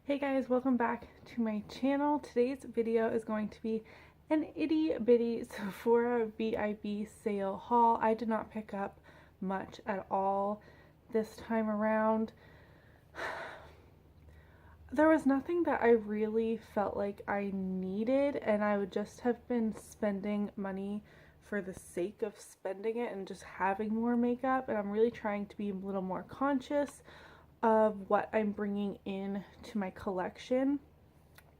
Hey guys, welcome back to my channel. Today's video is going to be an itty bitty Sephora VIB sale haul. I did not pick up much at all this time around. There was nothing that I really felt like I needed, and I would just have been spending money for the sake of spending it and just having more makeup, and I'm really trying to be a little more conscious of what I'm bringing in to my collection.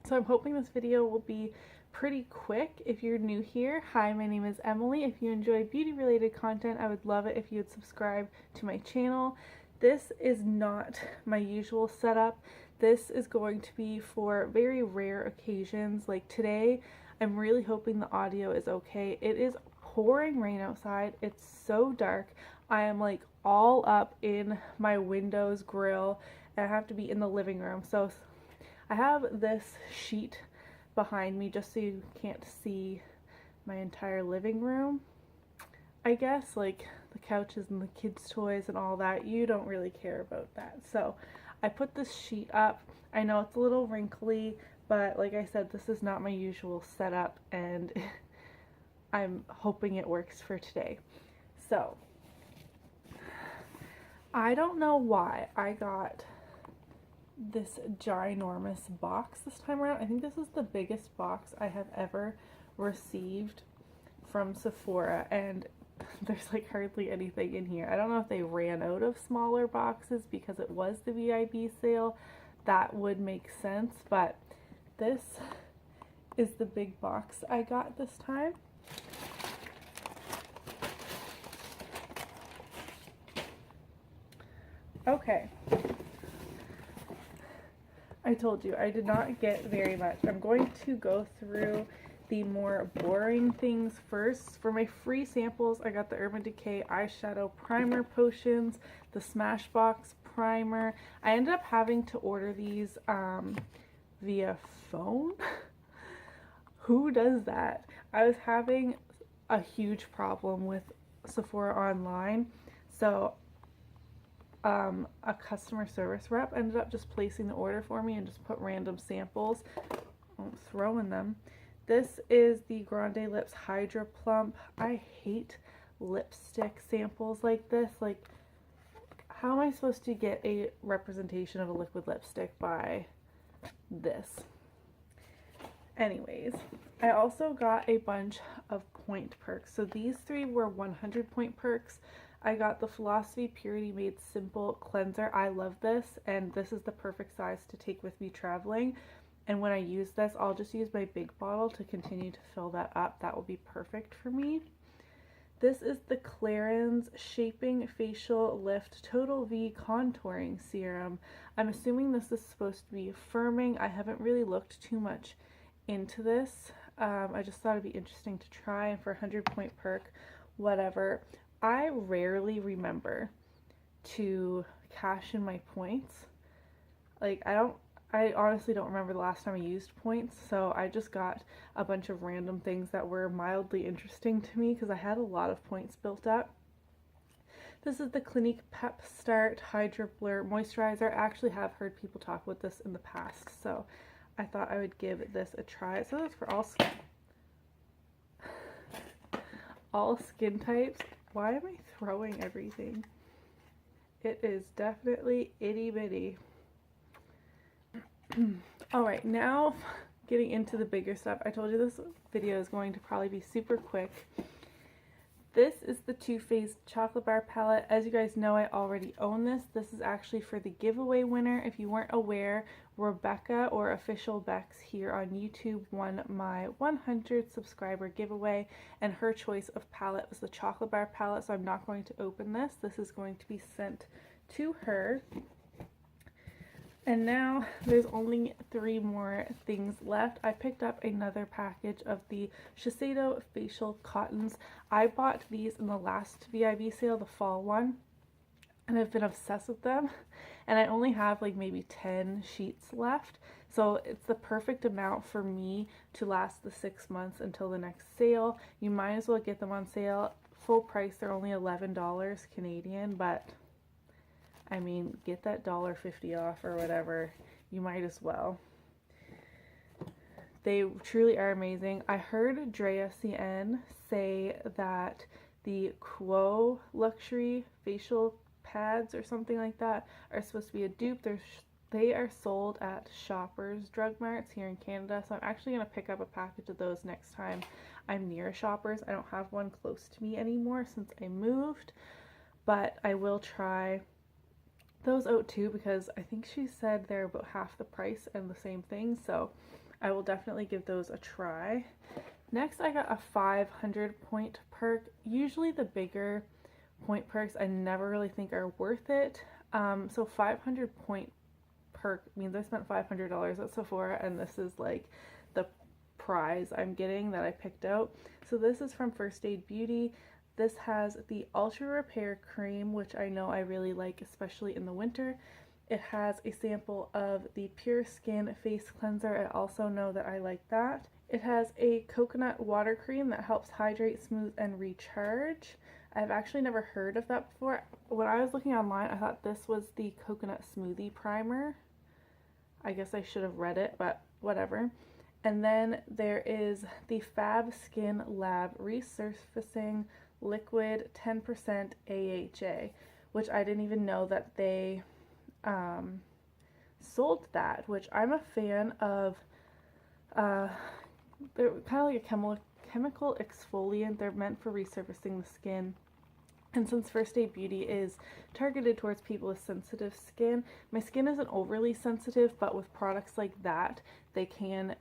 So I'm hoping this video will be pretty quick. If you're new here, hi, my name is Emily. If you enjoy beauty related content, I would love it if you would subscribe to my channel. This is not my usual setup. This is going to be for very rare occasions. Like today, I'm really hoping the audio is okay. It is pouring rain outside. It's so dark. I am like all up in my windows grill, and I have to be in the living room. So I have this sheet behind me just so you can't see my entire living room. I guess like the couches and the kids' toys and all that, you don't really care about that. So I put this sheet up. I know it's a little wrinkly, but like I said, this is not my usual setup, and I'm hoping it works for today. So I don't know why I got this ginormous box this time around. I think this is the biggest box I have ever received from Sephora, and there's like hardly anything in here. I don't know if they ran out of smaller boxes because it was the VIB sale. That would make sense, but this is the big box I got this time. Okay, I told you I did not get very much. I'm going to go through the more boring things first. For my free samples, I got the Urban Decay eyeshadow primer potions, the Smashbox primer. I ended up having to order these via phone. Who does that? I was having a huge problem with Sephora online, so a customer service rep ended up just placing the order for me and just put random samples. I'm throwing them. This is the Grande Lips Hydra Plump. I hate lipstick samples like this. Like, how am I supposed to get a representation of a liquid lipstick by this? Anyways, I also got a bunch of point perks. So these three were 100 point perks. I got the Philosophy Purity Made Simple Cleanser. I love this, and this is the perfect size to take with me traveling. And when I use this, I'll just use my big bottle to continue to fill that up. That will be perfect for me. This is the Clarins Shaping Facial Lift Total V Contouring Serum. I'm assuming this is supposed to be firming. I haven't really looked too much into this. I just thought it'd be interesting to try, and for 100 point perk, whatever. I rarely remember to cash in my points. Like, I honestly don't remember the last time I used points, so I just got a bunch of random things that were mildly interesting to me because I had a lot of points built up. This is the Clinique Pep Start Hydra Blur Moisturizer. I actually have heard people talk about this in the past, so I thought I would give this a try. So that's for all skin types. Why am I throwing everything? It is definitely itty bitty. Alright, now getting into the bigger stuff. I told you this video is going to probably be super quick. This is the Too Faced Chocolate Bar Palette. As you guys know, I already own this. This is actually for the giveaway winner. If you weren't aware, Rebecca, or Official Bex here on YouTube, won my 100 subscriber giveaway, and her choice of palette was the Chocolate Bar Palette, so I'm not going to open this. This is going to be sent to her. And now there's only 3 more things left. I picked up another package of the Shiseido Facial Cottons. I bought these in the last VIB sale, the fall one, and I've been obsessed with them. And I only have like maybe 10 sheets left. So it's the perfect amount for me to last the 6 months until the next sale. You might as well get them on sale. Full price, they're only $11 Canadian, but I mean, get that $1.50 off or whatever you might as well. They truly are amazing. I heard Drea CN say that the Quo luxury facial pads or something like that are supposed to be a dupe. They are sold at Shoppers Drug Marts here in Canada, so I'm actually going to pick up a package of those next time I'm near Shoppers. I don't have one close to me anymore since I moved, but I will try those out too because I think she said they're about half the price and the same thing, so I will definitely give those a try. Next, I got a 500 point perk. Usually the bigger point perks I never really think are worth it. So 500 point perk means I spent $500 at Sephora, and this is like the prize I'm getting that I picked out. So this is from First Aid Beauty. This has the Ultra Repair Cream, which I know I really like, especially in the winter. It has a sample of the Pure Skin Face Cleanser. I also know that I like that. It has a coconut water cream that helps hydrate, smooth, and recharge. I've actually never heard of that before. When I was looking online, I thought this was the coconut smoothie primer. I guess I should have read it, but whatever. And then there is the Fab Skin Lab Resurfacing Liquid 10% AHA, which I didn't even know that they sold that, which I'm a fan of. They're kind of like a chemical exfoliant. They're meant for resurfacing the skin. And since First Aid Beauty is targeted towards people with sensitive skin, my skin isn't overly sensitive, but with products like that, they can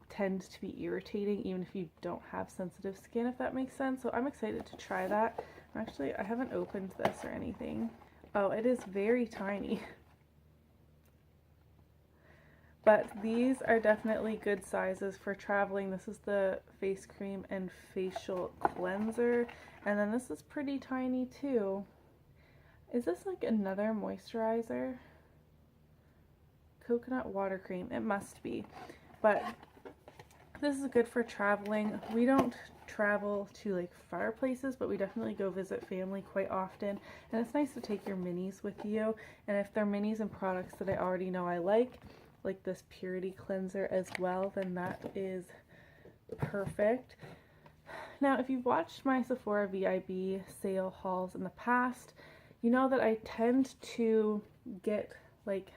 tend to be irritating even if you don't have sensitive skin, if that makes sense. So I'm excited to try that. Actually, I haven't opened this or anything. Oh, it is very tiny. But these are definitely good sizes for traveling. This is the face cream and facial cleanser. And then this is pretty tiny too. Is this like another moisturizer? Coconut water cream. It must be. But this is good for traveling. We don't travel to like far places, but we definitely go visit family quite often. And it's nice to take your minis with you. And if they're minis and products that I already know I like this purity cleanser as well, then that is perfect. Now, if you've watched my Sephora VIB sale hauls in the past, you know that I tend to get like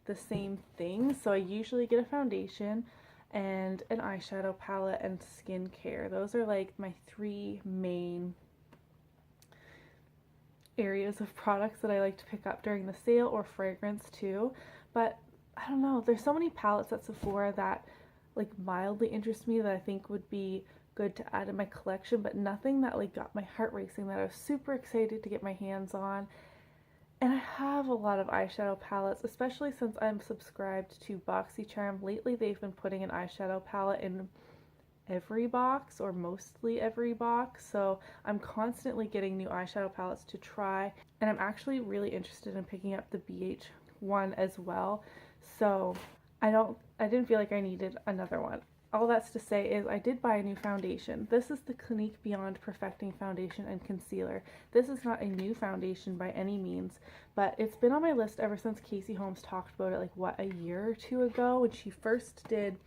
the same things. So I usually get a foundation and an eyeshadow palette and skincare. Those are like my three main areas of products that I like to pick up during the sale, or fragrance too. But I don't know, there's so many palettes at Sephora that like mildly interest me that I think would be good to add in my collection, but nothing that like got my heart racing that I was super excited to get my hands on. And I have a lot of eyeshadow palettes, especially since I'm subscribed to BoxyCharm. Lately they've been putting an eyeshadow palette in every box, or mostly every box, so I'm constantly getting new eyeshadow palettes to try, and I'm actually really interested in picking up the BH one as well. So I didn't feel like I needed another one. All that's to say is I did buy a new foundation. This is the Clinique Beyond Perfecting Foundation and Concealer. This is not a new foundation by any means, but it's been on my list ever since Casey Holmes talked about it, like what, a year or two ago, when she did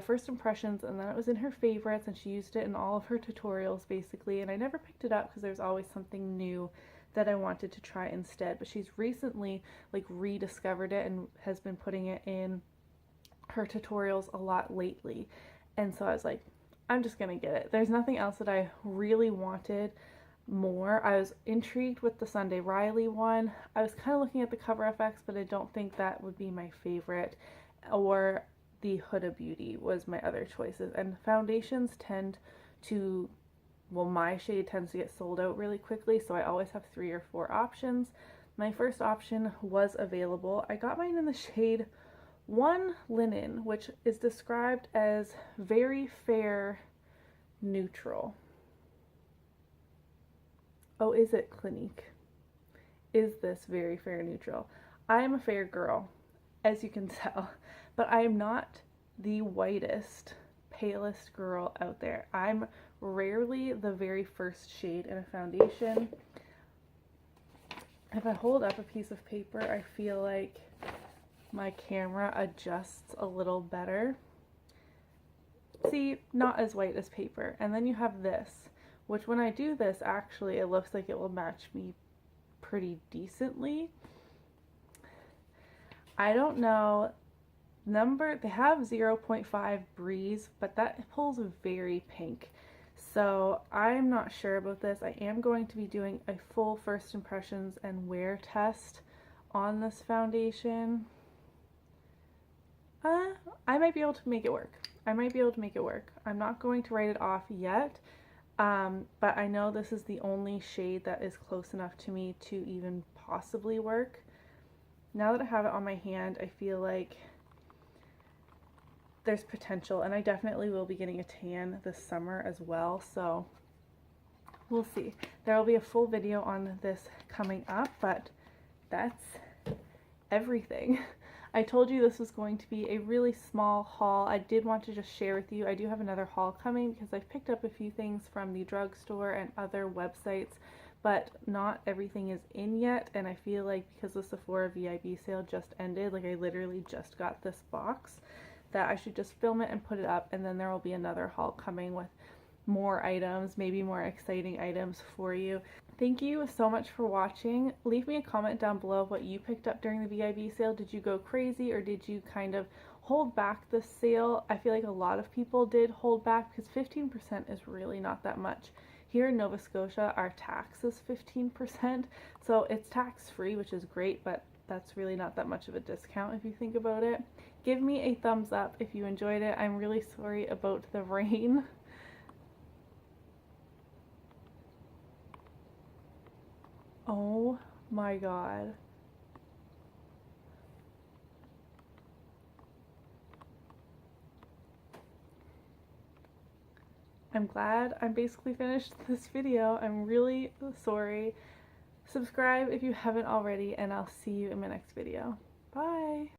first impressions, and then it was in her favorites, and she used it in all of her tutorials basically, and I never picked it up because there's always something new that I wanted to try instead. But she's recently like rediscovered it and has been putting it in her tutorials a lot lately, and so I was like, I'm just gonna get it. There's nothing else that I really wanted more. I was intrigued with the Sunday Riley one. I was kind of looking at the Cover FX, but I don't think that would be my favorite, or the Huda Beauty was my other choices. And foundations tend to, well, my shade tends to get sold out really quickly, so I always have 3 or 4 options. My first option was available. I got mine in the shade 1 Linen, which is described as very fair neutral. Oh, is it Clinique? Is this very fair neutral? I am a fair girl, as you can tell, but I am not the whitest, palest girl out there. I'm rarely the very first shade in a foundation. If I hold up a piece of paper, I feel like my camera adjusts a little better. See, not as white as paper. And then you have this, which when I do this, actually it looks like it will match me pretty decently. I don't know. They have 0.5 Breeze, but that pulls very pink. So I'm not sure about this. I am going to be doing a full first impressions and wear test on this foundation. I might be able to make it work. I'm not going to write it off yet, but I know this is the only shade that is close enough to me to even possibly work. Now that I have it on my hand, I feel like there's potential, and I definitely will be getting a tan this summer as well, so we'll see. There will be a full video on this coming up, but that's everything. I told you this was going to be a really small haul. I did want to just share with you. I do have another haul coming because I've picked up a few things from the drugstore and other websites, but not everything is in yet, and I feel like because the Sephora VIB sale just ended, like I literally just got this box, that I should just film it and put it up, and then there will be another haul coming with more items, maybe more exciting items for you. Thank you so much for watching. Leave me a comment down below of what you picked up during the VIB sale. Did you go crazy, or did you kind of hold back the sale? I feel like a lot of people did hold back because 15% is really not that much. Here in Nova Scotia, our tax is 15%, so it's tax-free, which is great, but that's really not that much of a discount if you think about it. Give me a thumbs up if you enjoyed it. I'm really sorry about the rain. Oh my god. I'm glad I'm basically finished this video. I'm really sorry. Subscribe if you haven't already, and I'll see you in my next video. Bye!